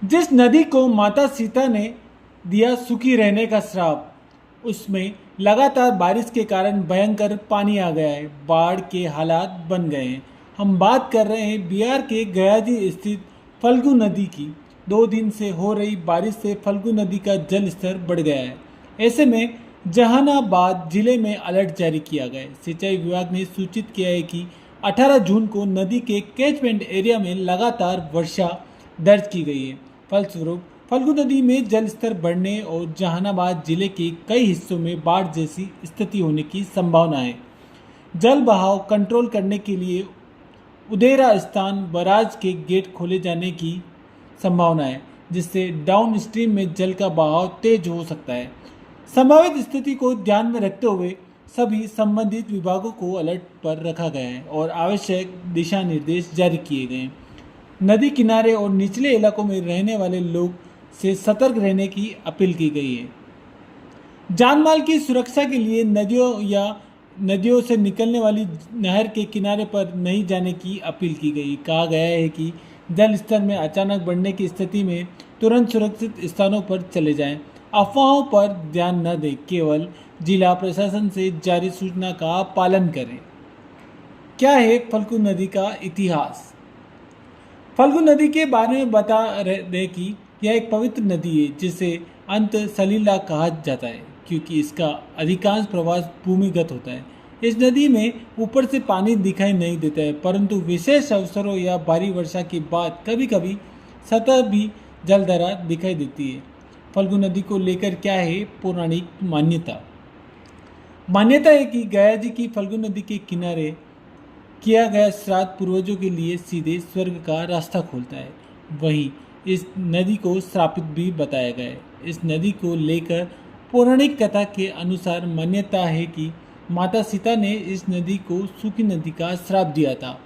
जिस नदी को माता सीता ने दिया सूखी रहने का श्राप, उसमें लगातार बारिश के कारण भयंकर पानी आ गया है। बाढ़ के हालात बन गए हैं। हम बात कर रहे हैं बिहार के गयाजी स्थित फल्गु नदी की। 2 दिन से हो रही बारिश से फल्गु नदी का जल स्तर बढ़ गया है। ऐसे में जहानाबाद जिले में अलर्ट जारी किया गया है। सिंचाई विभाग ने सूचित किया है कि 18 जून को नदी के कैचमेंट एरिया में लगातार वर्षा दर्ज की गई है। फलस्वरूप फल्गु नदी में जल स्तर बढ़ने और जहानाबाद जिले के कई हिस्सों में बाढ़ जैसी स्थिति होने की संभावना है। जल बहाव कंट्रोल करने के लिए उदेरा स्थान बराज के गेट खोले जाने की संभावना है, जिससे डाउन स्ट्रीम में जल का बहाव तेज हो सकता है। संभावित स्थिति को ध्यान में रखते हुए सभी संबंधित विभागों को अलर्ट पर रखा गया है और आवश्यक दिशा निर्देश जारी किए गए हैं। नदी किनारे और निचले इलाकों में रहने वाले लोग से सतर्क रहने की अपील की गई है। जानमाल की सुरक्षा के लिए नदियों से निकलने वाली नहर के किनारे पर नहीं जाने की अपील की गई। कहा गया है कि जल स्तर में अचानक बढ़ने की स्थिति में तुरंत सुरक्षित स्थानों पर चले जाएं। अफवाहों पर ध्यान न दें, केवल जिला प्रशासन से जारी सूचना का पालन करें। क्या है फल्गु नदी का इतिहास? फल्गु नदी के बारे में बता रहे कि यह एक पवित्र नदी है जिसे अंत सलीला कहा जाता है, क्योंकि इसका अधिकांश प्रवाह भूमिगत होता है। इस नदी में ऊपर से पानी दिखाई नहीं देता है, परंतु विशेष अवसरों या भारी वर्षा के बाद कभी कभी सतह भी जलधारा दिखाई देती है। फल्गु नदी को लेकर क्या है पौराणिक मान्यता? मान्यता है कि गया जी की फल्गु नदी के किनारे किया गया श्राद्ध पूर्वजों के लिए सीधे स्वर्ग का रास्ता खोलता है। वहीं इस नदी को श्रापित भी बताया गया है। इस नदी को लेकर पौराणिक कथा के अनुसार मान्यता है कि माता सीता ने इस नदी को सूखी नदी का श्राप दिया था।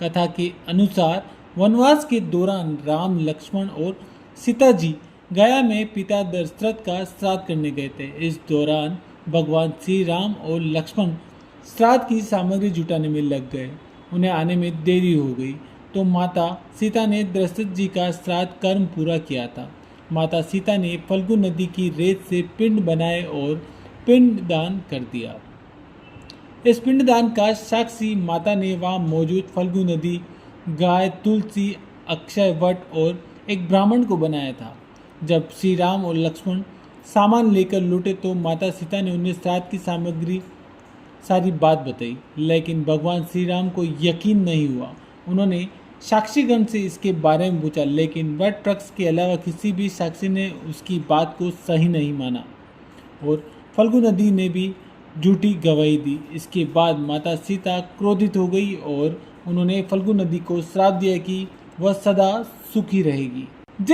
कथा के अनुसार वनवास के दौरान राम, लक्ष्मण और सीता जी गया में पिता दशरथ का श्राद्ध करने गए थे। इस दौरान भगवान श्री राम और लक्ष्मण श्राद्ध की सामग्री जुटाने में लग गए। उन्हें आने में देरी हो गई तो माता सीता ने दशरथ जी का श्राद्ध कर्म पूरा किया था। माता सीता ने फल्गु नदी की रेत से पिंड बनाए और पिंड दान कर दिया। इस पिंडदान का साक्षी माता ने वहाँ मौजूद फल्गु नदी, गाय, तुलसी, अक्षय वट और एक ब्राह्मण को बनाया था। जब श्री राम और लक्ष्मण सामान लेकर लौटे तो माता सीता ने उन्हें श्राद्ध की सामग्री सारी बात बताई, लेकिन भगवान श्री राम को यकीन नहीं हुआ। उन्होंने साक्षीगण से इसके बारे में पूछा, लेकिन वट वृक्ष के अलावा किसी भी साक्षी ने उसकी बात को सही नहीं माना और फल्गु नदी ने भी झूठी गवाही दी। इसके बाद माता सीता क्रोधित हो गई और उन्होंने फल्गु नदी को श्राप दिया कि वह सदा सुखी रहेगी। जिस